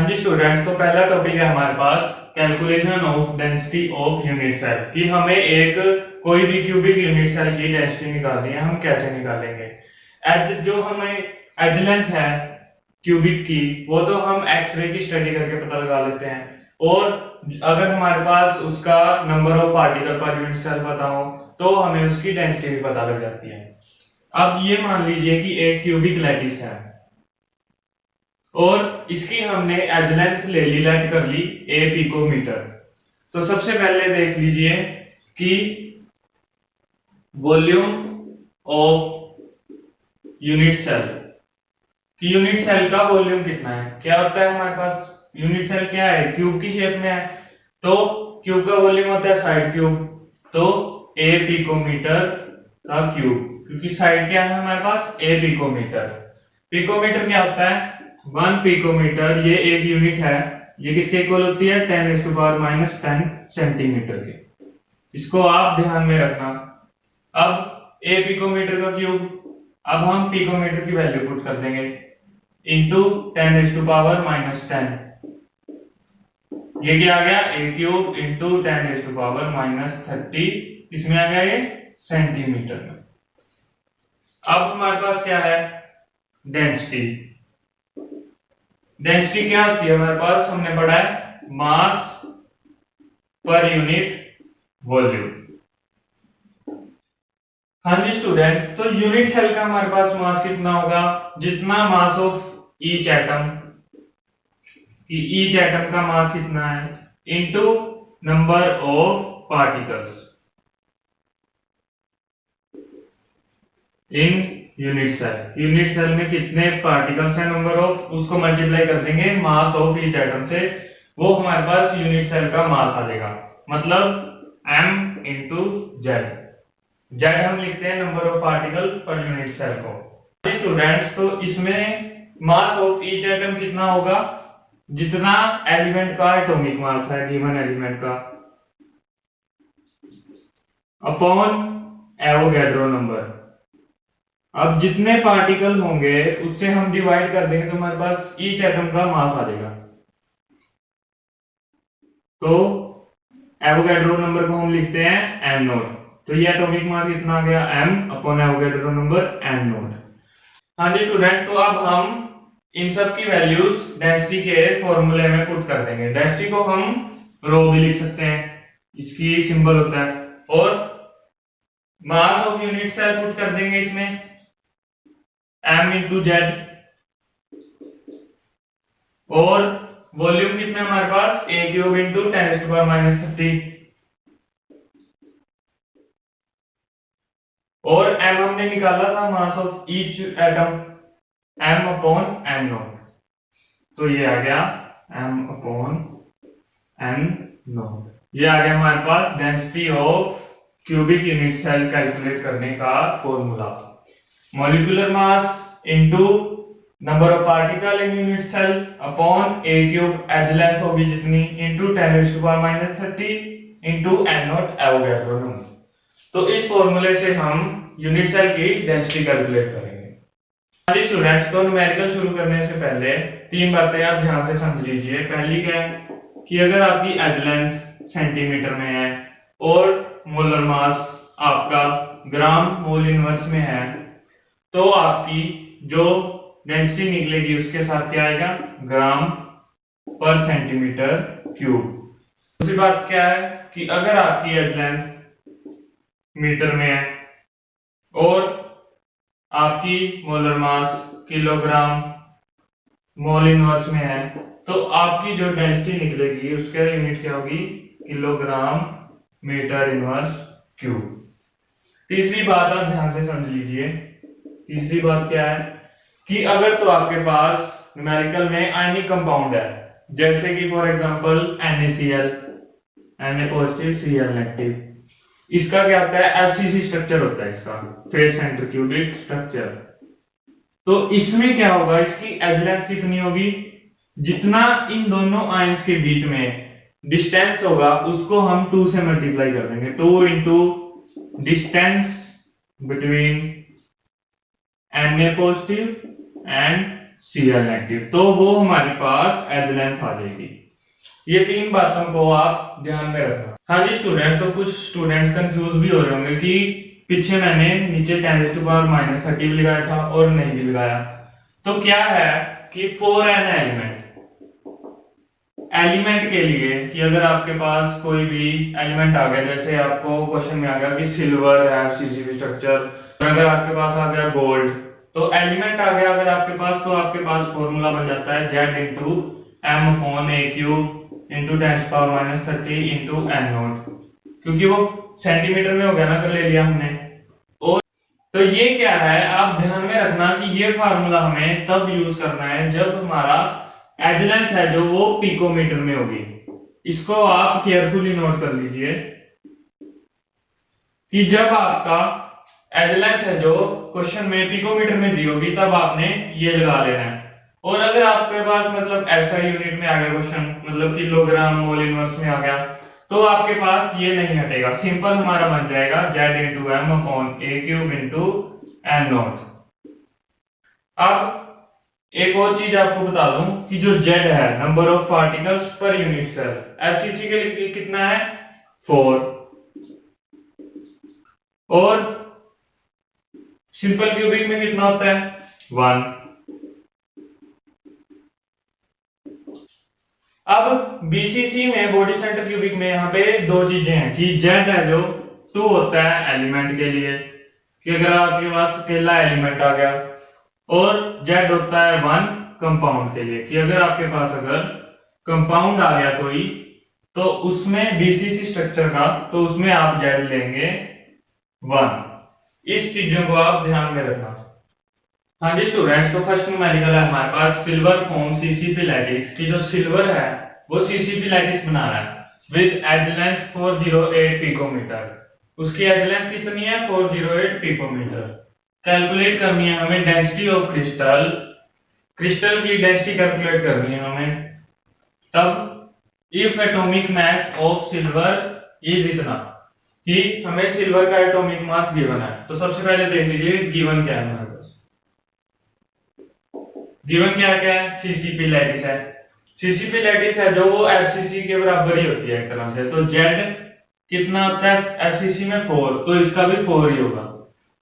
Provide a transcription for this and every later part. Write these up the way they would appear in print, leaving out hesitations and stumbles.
जी students, तो पहला topic है हमारे पास calculation of density of unit cell कि हमें एक कोई भी क्यूबिक यूनिट सेल की डेंसिटी निकालनी है, हम कैसे निकालेंगे। एज जो हमें एज लेंथ है क्यूबिक की, वो तो हम एक्सरे की स्टडी करके पता लगा लेते हैं। और अगर हमारे पास उसका number of particle per unit cell पता हो तो हमें उसकी डेंसिटी भी पता लग जाती है। अब ये मान लीजिए कि एक क्यूबिक लैटिस है और इसकी हमने एज लेंथ ले ली, लेट कर ली ए पिकोमीटर। तो सबसे पहले देख लीजिए कि वॉल्यूम ऑफ यूनिट सेल कि यूनिट सेल का वॉल्यूम कितना है। क्या होता है हमारे पास, यूनिट सेल क्या है, क्यूब की शेप में है, तो क्यूब का वॉल्यूम होता है साइड क्यूब, तो ए पिकोमीटर का क्यूब, क्योंकि साइड क्या है हमारे पास, ए पिकोमीटर। पिकोमीटर क्या होता है, 1 पिकोमीटर, ये एक यूनिट है, ये किसके इक्वल होती है, 10⁻⁻10 सेंटीमीटर के। इसको आप ध्यान में रखना। अब ए पिकोमीटर का क्यूब, अब हम पिकोमीटर की वैल्यू पुट कर देंगे इंटू 10⁻⁻10। ये क्या आ गया, ए क्यूब इंटू 10⁻⁻30, इसमें आ गया ये सेंटीमीटर में। अब हमारे पास क्या है, डेंसिटी। डेंसिटी क्या होती है हमारे पास, हमने पढ़ा है मास पर यूनिट वॉल्यूम। हाँ जी स्टूडेंट्स, तो यूनिट सेल का हमारे पास मास कितना होगा, जितना मास ऑफ ईच एटम, कि ईच एटम का मास कितना है, into number of particles in unit cell. Unit cell में कितने पार्टिकल्स हैं, नंबर ऑफ, उसको मल्टीप्लाई कर देंगे मास ऑफ ईच एटम से, वो हमारे पास यूनिट सेल का मास आ जाएगा। मतलब m इंटू जेड। जेड हम लिखते हैं number of particle per unit cell को। स्टूडेंट्स, तो इसमें मास ऑफ ईच एटम कितना होगा, जितना एलिमेंट का एटॉमिक मास है गिवन एलिमेंट का, अपॉन एवोगैड्रो नंबर। अब जितने पार्टिकल होंगे उससे हम डिवाइड कर देंगे तो हमारे पास ईच एटम का मास आ जाएगा। तो एवोगैड्रो नंबर को हम लिखते हैं एन नोट, तो ये एटॉमिक मास कितना आ गया, m upon Avogadro number N naught. हाँ जी स्टूडेंट्स, तो अब हम इन सब की वैल्यूज डेंसिटी के फॉर्मूले में पुट कर देंगे। डेंसिटी को हम रो भी लिख सकते हैं, इसकी सिंबल होता है, और mass of unit cell put कर देंगे इसमें m इंटू जेड, और वॉल्यूम कितना है हमारे पास, ए क्यूब इंटू 10⁻⁻30, और m हमने निकाला था मास of each atom, m upon n note. तो ये आ गया m अपॉन n नोट। ये आ गया हमारे पास density of cubic unit cell calculate करने का formula. Molecular mass into number of particle in unit cell upon A cube, edge length होगी जितनी, into 10⁻⁻30 into n naught Avogadro number. तो इस फॉर्मूले से हम यूनिट सेल की डेंसिटी कैलकुलेट करेंगे। स्टूडेंट्स, तो न्यूमेरिकल शुरू करने से पहले तीन बातें आप ध्यान से समझ लीजिए। पहली क्या है कि अगर आपकी एज लेंथ सेंटीमीटर में है और मोलर मास आपका ग्राम मोल इनवर्स में है, तो आपकी जो डेंसिटी निकलेगी उसके साथ क्या आएगा, ग्राम पर सेंटीमीटर क्यूब। दूसरी बात क्या है कि अगर आपकी एज लेंथ मीटर में है और आपकी molar mass kilogram mole inverse में है, तो आपकी जो डेंसिटी निकलेगी उसका यूनिट क्या होगी, किलोग्राम मीटर इनवर्स क्यूब। तीसरी बात आप ध्यान से समझ लीजिए। तीसरी बात क्या है कि अगर तो आपके पास न्यूमेरिकल में आयनिक कंपाउंड है, जैसे कि for example NaCl, Na positive Cl negative, इसका क्या होता है, FCC स्ट्रक्चर होता है इसका, फेस सेंटर क्यूबिक स्ट्रक्चर। तो इसमें क्या होगा, इसकी एज लेंथ कितनी होगी, जितना इन दोनों आयंस के बीच में डिस्टेंस होगा उसको हम 2 से मल्टीप्लाई कर देंगे। 2 into distance between Na positive and Cl negative, तो वो हमारे पास एज लेंथ आ जाएगी। ये 3 बातों को आप ध्यान में रखना। हाँ जी स्टूडेंट्स, तो कुछ स्टूडेंट्स कंफ्यूज भी हो रहे होंगे कि पीछे मैंने नीचे 10⁻⁻30 भी लगाया था और नहीं भी लगाया। तो क्या है कि फॉर एन एलिमेंट के लिए कि अगर आपके पास कोई भी एलिमेंट आ गया, जैसे आपको क्वेश्चन में आ गया कि सिल्वर है सीसीबी स्ट्रक्चर, अगर आपके पास आ गया गोल्ड, तो एलिमेंट आ गया अगर आपके पास, तो आपके पास फॉर्मूला बन जाता है Z इंटू एम अपॉन ए cube into 10⁻30 into N naught, क्योंकि वो सेंटीमीटर में हो गया ना, कर ले लिया हमने। और तो ये क्या है, आप ध्यान में रखना कि ये फार्मूला हमें तब यूज करना है जब हमारा एज लेंथ है जो वो पिकोमीटर में होगी। इसको आप केयरफुली नोट कर लीजिए कि जब आपका एज लेंथ है जो क्वेश्चन में पिकोमीटर में दी होगी तब आपने ये लगा लेना है। और अगर आपके पास मतलब ऐसा यूनिट में आ गया क्वेश्चन, मतलब किलोग्राम मोल इनवर्स में आ गया, तो आपके पास ये नहीं हटेगा, सिंपल हमारा बन जाएगा Z इंटू एम अपॉन ए क्यूब इंटू एन नॉट। अब एक और चीज आपको बता दूं कि जो Z है number of particles per unit cell, FCC के लिए कितना है 4, और सिंपल क्यूबिक में कितना होता है 1। अब BCC में बॉडी सेंटर क्यूबिक में यहाँ पे 2 चीजें हैं कि Z है जो 2 होता है एलिमेंट के लिए, कि अगर आपके पास अकेला एलिमेंट आ गया, और Z होता है 1 कंपाउंड के लिए, कि अगर आपके पास अगर कंपाउंड आ गया कोई, तो उसमें BCC स्ट्रक्चर का, तो उसमें आप Z लेंगे 1। इस चीजों को आप ध्यान में रखना। हाँ जी स्टूडेंट्स, तो फर्स्ट न्यूमेरिकल है हमारे पास सिल्वर फॉर्म सीसीपी लैटिस, की जो सिल्वर है वो सीसीपी लैटिस बना रहा है विद एज लेंथ 408 पिकोमीटर। उसकी एज लेंथ कितनी है 408 पिकोमीटर। कैलकुलेट करनी है हमें डेंसिटी ऑफ क्रिस्टल, क्रिस्टल की डेंसिटी कैलकुलेट करनी है हमें। तब if atomic mass of silver is इतना, कि हमें सिल्वर का एटॉमिक मास गिवन है। तो सबसे पहले देख लीजिए गिवन क्या है हमारे पास। गिवन क्या क्या है, सीसीपी लैटिस है। सीसीपी लैटिस है जो वो एफसीसी के बराबर ही होती है एक तरह से। तो जेड कितना होता है एफसीसी में 4, तो इसका भी 4 ही होगा।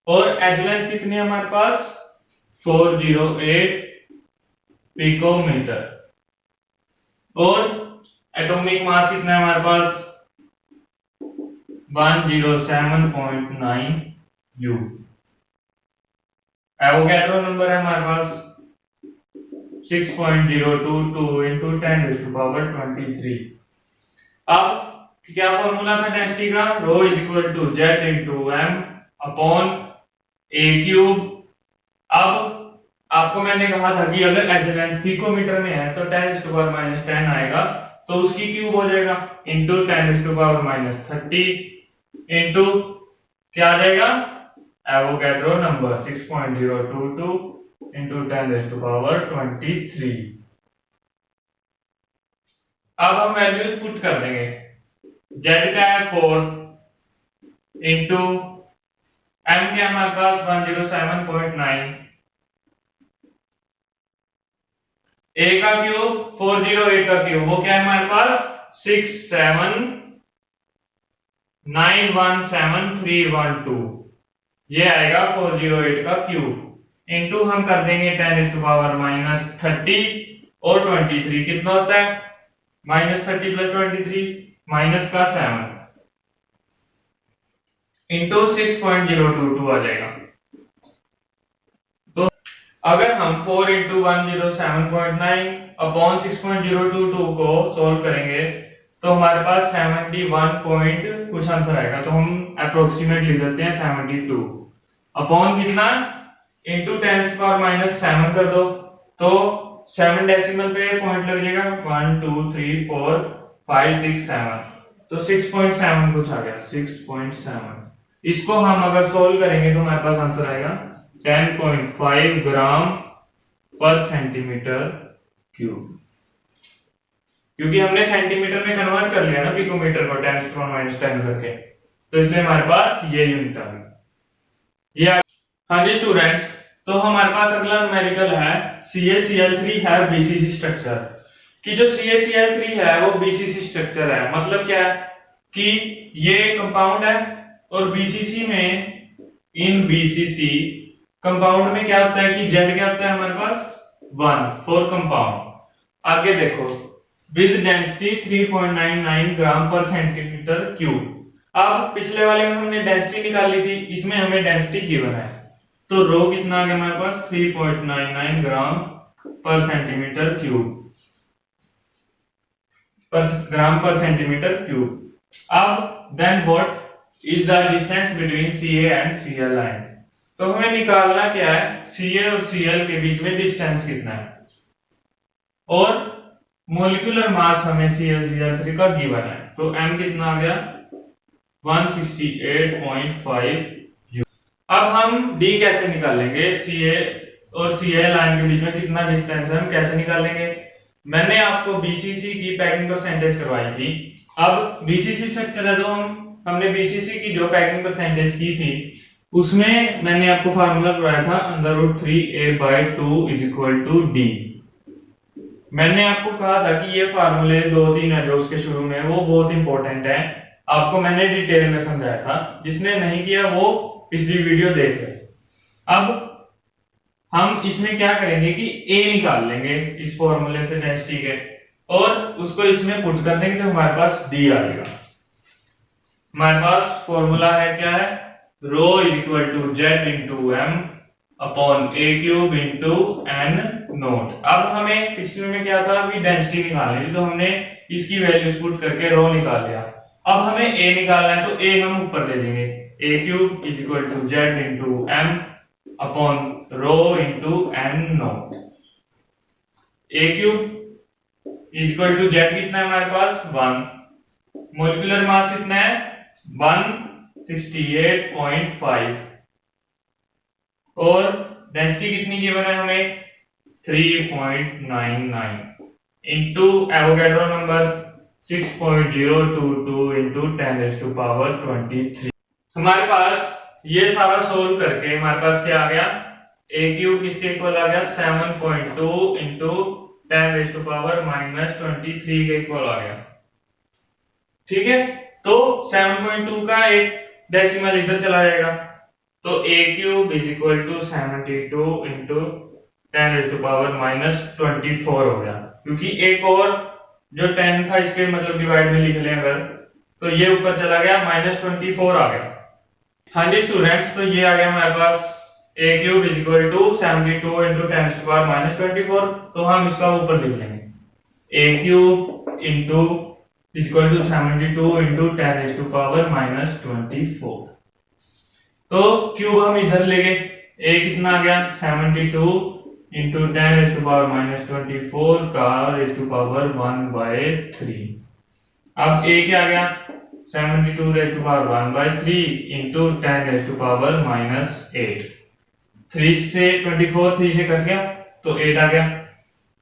और एज लेंथ कितनी है हमारे पास 408 पिकोमीटर, और एटॉमिक मास कितना है हमारे पास 107.9 U। एवोगैड्रो नंबर है हमारे पास 6.022 इंटू 10⁻23। अब क्या फॉर्मूला था डेंसिटी का, rho is equal to Z into M upon A cube. अब आपको मैंने कहा था कि अगर एज लेंथ पिकोमीटर में है तो 10⁻10 आएगा, तो उसकी क्यूब हो जाएगा इंटू 10⁻30 इंटू क्या आ जाएगा एवोगैड्रो नंबर 6.022 इंटू 10⁻23। अब हम वैल्यूज पुट कर देंगे। Z का है 4 इंटू M के हमारे पास 107.9, A का क्यूब 408 का क्यूब वो क्या है हमारे पास 679173112, ये आएगा 408 का क्यूब इंटू हम कर देंगे 10⁻30 और 23 कितना होता है -30 + 23 माइनस का 7 इंटू 6.022 आ जाएगा। तो अगर हम 4 इंटू 107.9 अपॉन 6.022 को सोल्व करेंगे तो हमारे पास 71 पॉइंट कुछ आंसर आएगा। तो हम अप्रोक्सीमेट लिख देते हैं 72 अपॉन कितना इंटू 10⁻⁻7 कर दो, तो 7 डेसिमल पे पॉइंट लग जाएगा 1 2 3 4 5 6 7, तो 6.7 कुछ आ गया 6.7। इसको हम अगर सोल्व करेंगे तो हमारे पास आंसर आएगा 10.5 ग्राम पर सेंटीमीटर क्यूब, क्योंकि हमने सेंटीमीटर में कन्वर्ट कर लिया ना पिकोमीटर को 10⁻10 करके, तो इसलिए हमारे पास ये यूनिट आ गई। ये हाँ जी स्टूडेंट्स, तो हमारे पास अगला न्यूमेरिकल है CaCl3 है BCC स्ट्रक्चर। कि जो CaCl3 है वो BCC स्ट्रक्चर है, मतलब क्या है कि ये कंपाउंड है और BCC में, इन BCC कंपाउंड में क्या होता है कि Z क्या होता है हमारे पास 1 फॉर कंपाउंड। आगे देखो, विद डेंसिटी 3.99 ग्राम पर सेंटीमीटर क्यूब। अब पिछले वाले में हमने डेंसिटी निकाली थी, इसमें हमें डेंसिटी गिवन है, तो रो कितना आ गया हमारे पास 3.99 ग्राम पर सेंटीमीटर क्यूब, ग्राम पर सेंटीमीटर क्यूब। अब then what is the distance between Ca and Cl line. तो हमें निकालना क्या है, Ca और Cl के बीच में डिस्टेंस कितना है, और मोलिकुलर मास हमें ClCl3 का गिवन है, तो m कितना आ गया 168.5। अब हम D कैसे निकालेंगे, Ca और Cl लाइन के बीच में कितना डिस्टेंस है हम कैसे निकालेंगे। मैंने आपको BCC की पैकिंग परसेंटेज करवाई थी। अब BCC स्ट्रक्चर है, तो हमने BCC की जो पैकिंग परसेंटेज की थी उसमें मैंने आपको फार्मूला करवाया था √3a/2 = D। मैंने आपको कहा था कि ये फार्मूले 2-3 है जो उसके शुरू में, वो बहुत इंपॉर्टेंट है, आपको मैंने डिटेल में समझाया था, जिसने नहीं किया वो पिछली वीडियो देख ले। अब हम इसमें क्या करेंगे कि A निकाल लेंगे इस फॉर्मूले से डेंसिटी के, और उसको इसमें पुट कर देंगे तो हमारे पास D आ जाएगा। हमारे पास फॉर्मूला है क्या है, ρ = Z × m upon A³ × n note. अब हमें पिछले में क्या था कि डेंसिटी निकालनी थी, तो हमने इसकी वैल्यूज पुट करके रो निकाल लिया। अब हमें A निकालना है, तो A हम ऊपर ले लेंगे, A³ = Z × m upon rho × n note. A³ = Z कितना है हमारे पास 1, मोलिकुलर मास कितना है 168.5, और डेंसिटी कितनी गिवन है हमें 3.99 इंटू एवोगैड्रो नंबर 6.022 × 10⁻23। हमारे पास ये सारा सोल्व करके हमारे पास क्या आ गया, A³ किसके इक्वल आ गया 7.2 × 10⁻23 के इक्वल आ गया। ठीक है, तो 7.2 का एक डेसिमल इधर चला जाएगा, तो A³ = 72 × 10⁻24 हो गया, क्योंकि एक और जो 10 था इसके मतलब डिवाइड में लिख लें अगर, तो ये ऊपर चला गया -24 आ गया। हाँ जी स्टूडेंट्स, तो ये आ गया हमारे पास A³ = 72 × 10⁻24, तो हम इसका ऊपर लिख लेंगे A³ = 72 × 10⁻24। तो क्यूब हम इधर ले गए, A कितना आ गया 72 × 10⁻24 का ⁻⁴। अब A क्या आ गया 72 ⁻⁴ × 10⁻⁻8। 3 से 24 3 से कट गया तो 8 आ गया।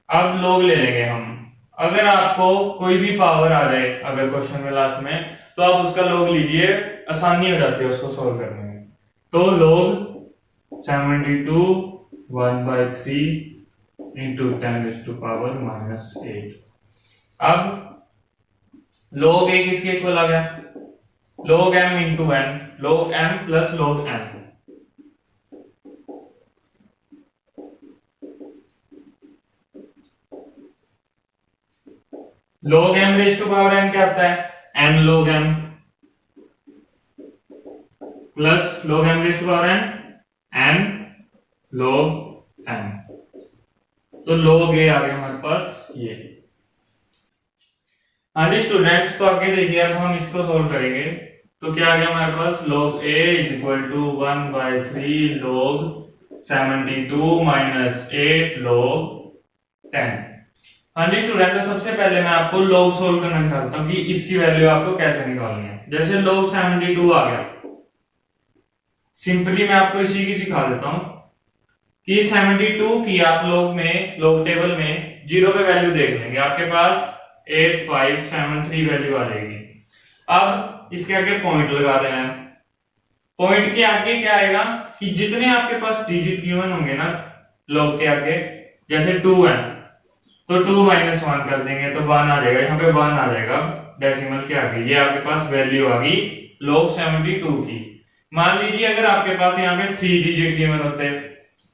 अब लोग ले लेंगे हम, अगर आपको कोई भी पावर आ जाए अगर क्वेश्चन में लास्ट में, तो आप उसका लोग लीजिए, आसानी हो जाती है उसको सॉल्व करने में। तो लोग 72 1/3 × 10⁻⁻8। अब log A किसके इक्वल आ गया, log m × n, log m + log n। log m⁻n क्या होता है, n log m plus log m⁻n n log n। तो log A आ गया हमारे पास ये। हाँ जी स्टूडेंट्स, तो आगे देखिए, अब हम इसको सोल्व करेंगे, तो क्या आ गया हमारे पास log A = 1/3 log 72 - 8 log 10। हाँ जी स्टूडेंट, तो सबसे पहले मैं आपको log सोल्व करना चाहता हूँ कि इसकी वैल्यू आपको कैसे निकालनी है। जैसे log 72 आ गया, सिंपली मैं आपको इसी की सिखा देता हूँ कि 72 की आप log टेबल में 0 पे वैल्यू देख लेंगे, आपके पास 8573 वैल्यू आ जाएगी। अब इसके आगे पॉइंट लगा देना है, पॉइंट के आगे क्या आएगा कि जितने आपके पास डिजिट गिवन होंगे ना लॉग के आगे, जैसे 2 है तो 2 माइनस 1 कर देंगे तो 1 आ जाएगा, यहाँ पे 1 आ जाएगा डेसिमल के आगे। ये आपके पास वैल्यू आ गई log 72 की। मान लीजिए अगर आपके पास यहाँ पे 3 डिजिट गिवन होते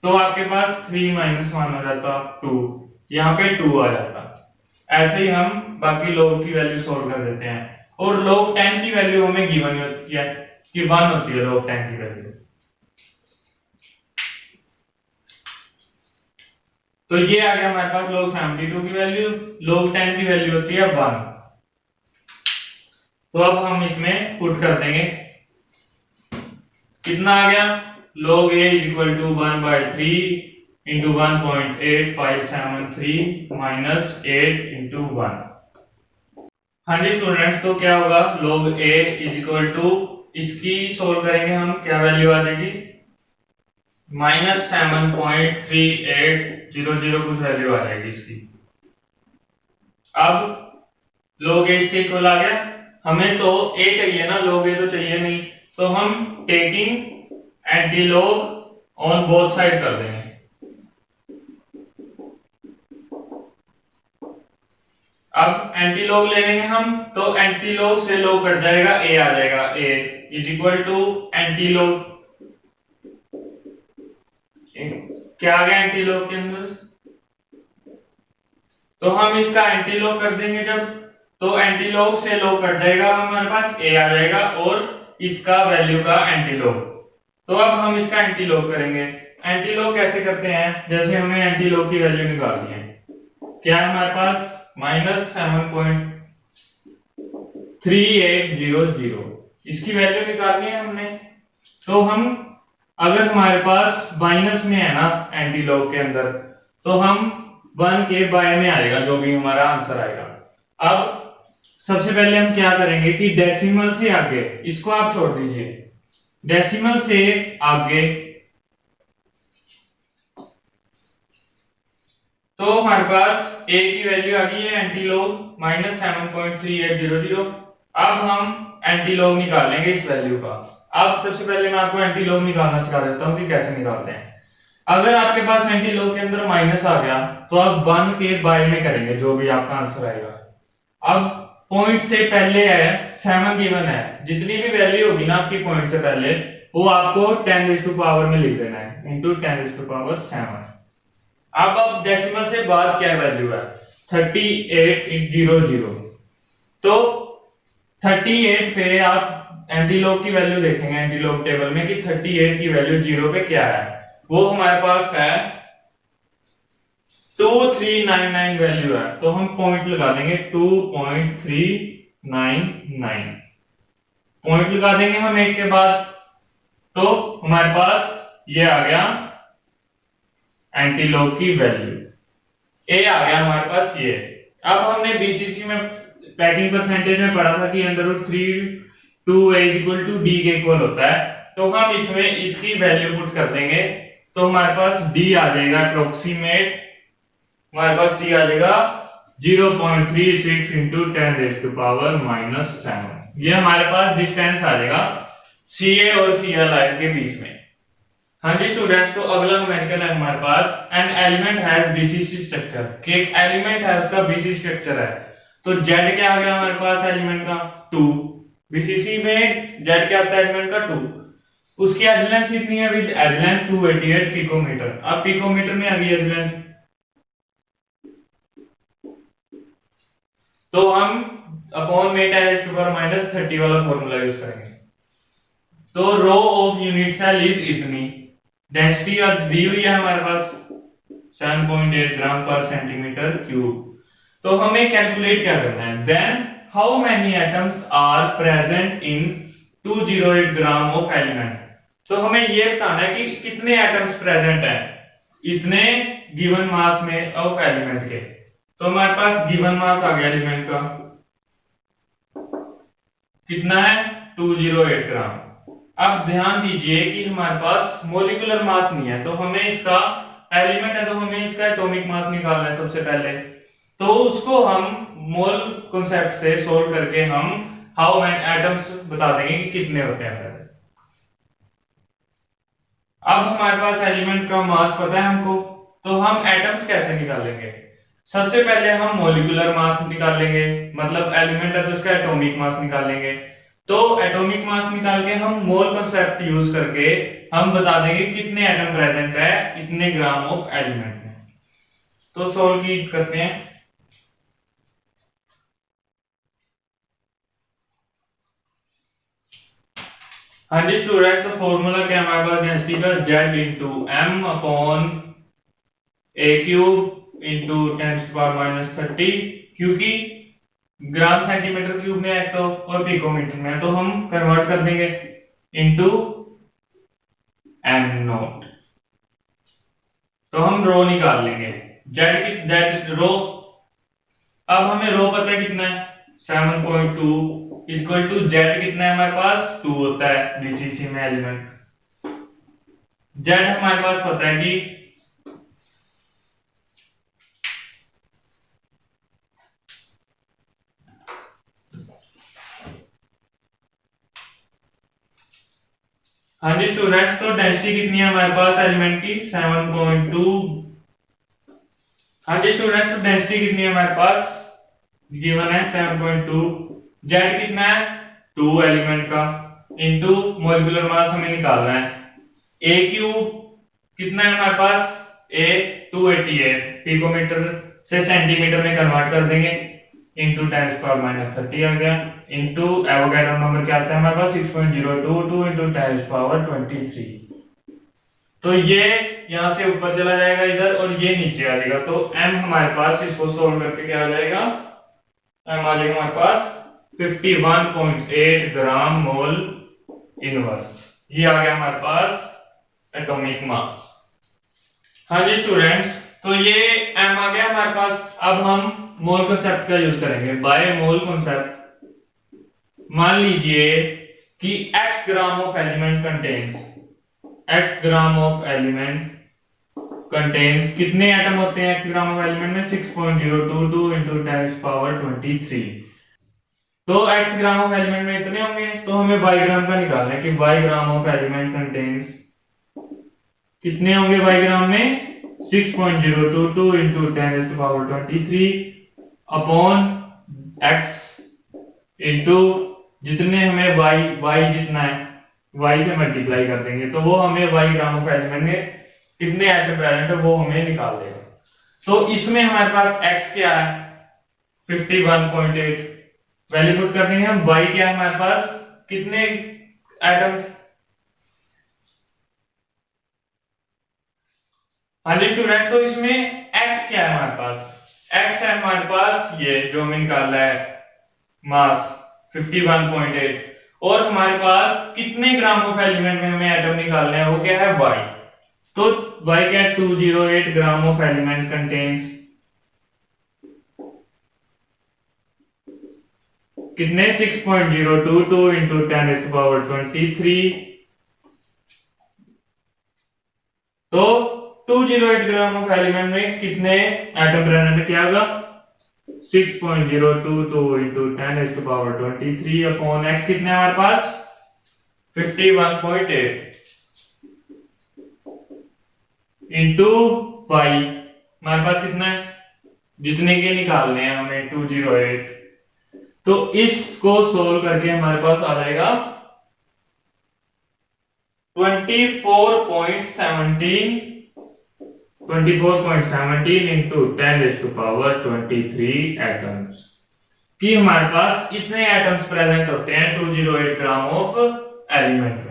तो आपके पास 3 माइनस 1 हो जाता 2, यहाँ पे 2 आ जाता। ऐसे ही हम बाकी log की वैल्यू सोल्व कर देते हैं। और log 10 की वैल्यू हमें गिवन होती है कि 1 होती है log 10 की वैल्यू। तो ये आ गया हमारे पास log 72 की वैल्यू, log 10 की वैल्यू होती है 1। तो अब हम इसमें पुट कर देंगे, कितना आ गया log a is equal to 1/3 into 1.8573 minus 8 into 1। हाँ जी स्टूडेंट्स, तो क्या होगा log a is equal to, इसकी सोल्व करेंगे हम, क्या वैल्यू आ जाएगी -7.3800 कुछ वैल्यू आ जाएगी इसकी। अब log a इसके इक्वल आ गया, हमें तो a चाहिए ना, log a तो चाहिए नहीं, तो हम taking anti log on both side कर देंगे। अब एंटी लॉग ले लेंगे हम, तो एंटी लॉग से लॉग कट जाएगा, a आ जाएगा, a is equal to anti log, क्या आ गया एंटी लॉग के अंदर, तो हम इसका एंटी लॉग कर देंगे जब, तो एंटी लॉग से लॉग कट जाएगा, हमारे पास a आ जाएगा और इसका वैल्यू का एंटी लॉग। तो अब हम इसका एंटी लॉग करेंगे। एंटी लॉग कैसे करते हैं, जैसे हमें एंटी लॉग की वैल्यू निकालनी है, क्या है हमारे पास -7.3800, इसकी वैल्यू निकालनी है हमने। तो हम अगर हमारे पास माइनस में है ना एंटी लॉग के अंदर, तो हम 1 के बाय में आएगा जो भी हमारा आंसर आएगा। अब सबसे पहले हम क्या करेंगे कि डेसिमल से आगे, इसको आप छोड़ दीजिए, डेसिमल से आगे तो हमारे पास a की वैल्यू आ गई है एंटी लॉग -7.3800। अब हम एंटी लॉग निकालेंगे इस वैल्यू का। अब सबसे पहले मैं आपको एंटी लॉग निकालना सिखा देता हूं कि कैसे निकालते हैं। अगर आपके पास एंटी लॉग के अंदर माइनस आ गया तो आप 1 के बाय में करेंगे जो भी आपका आंसर आएगा। अब पॉइंट से पहले है 7 गिवन है, जितनी भी वैल्यू होगी ना आपकी पॉइंट से पहले वो आपको 10 में लिख देना है, इंटू 10⁷। अब डेसिमल से बाद क्या वैल्यू है 3800, तो 38 पे आप एंटी लॉग की वैल्यू देखेंगे एंटी लॉग टेबल में कि 38 की वैल्यू 0 पे क्या है, वो हमारे पास है 2399 वैल्यू है, तो हम पॉइंट लगा देंगे 2.399 पॉइंट लगा देंगे हम एक के बाद। तो हमारे पास ये आ गया एंटी लॉग की वैल्यू, ए आ गया हमारे पास ये। अब हमने बीसीसी में पैकिंग परसेंटेज में पढ़ा था कि √3 2 a = d के इक्वल होता है, तो हम इसमें इसकी वैल्यू पुट कर देंगे, तो हमारे पास d आ जाएगा अप्रोक्सीमेट, हमारे पास d आ जाएगा 0.36 × 10⁻⁻⁷। ये हमारे पास डिस्टेंस आ जाएगा CA और CL लाइन के बीच में। हाँ जी स्टूडेंट्स, तो अगला न्यूमेरिकल है हमारे पास an element has BCC structure, कि एक एलिमेंट है उसका बीसी स्ट्रक्चर है। तो z क्या आ गया हमारे पास एलिमेंट का 2, बीसीसी में z क्या आता है एलिमेंट का 2, उसकी एज लेंथ कितनी है, विद एज लेंथ 288 पिकोमीटर। अब पिकोमीटर में आ गई एज लेंथ, तो हम अपॉन में 10⁻³ वाला फॉर्मूला यूज करेंगे। तो rho of unit cell is इतनी, डेंसिटी और दी हुई है हमारे पास 7.8 ग्राम पर सेंटीमीटर क्यूब। तो हमें कैलकुलेट क्या करना है, then how many atoms are present in 208 gram of element. तो हमें ये बताना है कि कितने एटम्स प्रेजेंट हैं इतने गिवन मास में ऑफ एलिमेंट के। तो हमारे पास गिवन मास आ गया एलिमेंट का कितना है 208 ग्राम। अब ध्यान दीजिए कि हमारे पास मोलिकुलर मास नहीं है, तो हमें इसका एलिमेंट है तो हमें इसका एटॉमिक मास निकालना है सबसे पहले। तो उसको हम मोल कॉन्सेप्ट से सोल्व करके हम हाउ मेनी एटम्स बता देंगे कि कितने होते हैं। अब हमारे पास एलिमेंट का मास पता है हमको, तो हम एटम्स कैसे निकालेंगे? सबसे पहले हम मॉलिक्यूलर मास निकाल लेंगे, मतलब एलिमेंट है तो उसका एटॉमिक मास निकालेंगे। तो एटॉमिक मास निकाल के हम मोल कांसेप्ट यूज करके हम बता देंगे कितने एटम प्रेजेंट है इतने ग्राम ऑफ एलिमेंट में। तो सॉल्व की करते हैं। हाँ जी स्टूडेंट्स, तो फॉर्मूला क्या है हमारे पास डेंसिटी का, Z इंटू एम अपॉन ए क्यूब इंटू 10⁻⁻30, क्योंकि ग्राम सेंटीमीटर क्यूब में है तो और पिकोमीटर में है तो हम कन्वर्ट कर देंगे इंटू एम नॉट। तो हम रो निकाल लेंगे, जेड रो। अब हमें रो पता है कितना है 7.2 इक्वल टू जेड कितना है हमारे पास 2 होता है बीसीसी में एलिमेंट। जेड हमारे पास पता है कि हाँ जी स्टूडेंट्स, तो डेंसिटी कितनी है हमारे पास एलिमेंट की 7.2। हाँ जी स्टूडेंट्स, तो डेंसिटी कितनी है हमारे पास गिवन है 7.2। जेड कितना है 2 एलिमेंट का इंटू मॉलिक्यूलर मास हमें निकालना है। ए क्यूब कितना है हमारे पास ए 288 पिकोमीटर से सेंटीमीटर में कन्वर्ट कर देंगे इंटू 10⁻⁻30 आ गया इंटू एवोगैड्रो नंबर क्या आता है हमारे पास 6.022 इंटू 10⁻23। तो ये यहां से ऊपर चला जाएगा इधर और ये नीचे आ जाएगा। तो m हमारे पास इसको सोल्व करके क्या आ जाएगा, m आ जाएगा हमारे पास 51.8 ग्राम मोल इनवर्स। ये आ गया हमारे पास एटॉमिक मास। हाँ जी स्टूडेंट्स, तो ये m आ गया हमारे पास। अब हम मोल कांसेप्ट का यूज करेंगे, बाय मोल कांसेप्ट। मान लीजिए कि x gram of element contains, x gram of element contains कितने एटम होते हैं x ग्राम ऑफ एलिमेंट में 6.022 इंटू 10⁻23। तो x ग्राम ऑफ एलिमेंट में इतने होंगे, तो हमें y ग्राम का निकालना है कि y gram of element contains कितने होंगे y ग्राम में 6.022 इंटू 10⁻23 अपॉन x इंटू जितने हमें y जितना है y से मल्टीप्लाई कर देंगे तो वो हमें y ग्राम ऑफ एलिमेंट में कितने एटम प्रेजेंट है वो हमें निकाल देगा। तो इसमें हमारे पास x क्या है 51.8 वैल्यू पुट कर देंगे हम। y क्या है हमारे पास कितने एटम्स, हाँ जी स्टूडेंट, तो इसमें x क्या है हमारे पास, x है हमारे पास ये जो हमें निकालना है मास 51.8 और हमारे पास कितने ग्राम ऑफ एलिमेंट में हमें एटम निकालना है वो क्या है y। तो y क्या है 208 ग्राम ऑफ एलिमेंट कंटेन्स कितने 6.022 इंटू 10⁻23। तो 208 ग्राम ऑफ एलिमेंट में कितने एटम प्रेजेंट है, क्या होगा 6.022 इंटू 10⁻23 अपॉन x कितने हमारे पास 51.8 इंटू y हमारे पास कितना है जितने के निकालने हैं हमें 208। तो इसको सोल्व करके हमारे पास आ जाएगा 24.17 इंटू 10⁻23 एटम्स कि हमारे पास इतने एटम्स प्रेजेंट होते हैं 208 ग्राम ऑफ एलिमेंट में।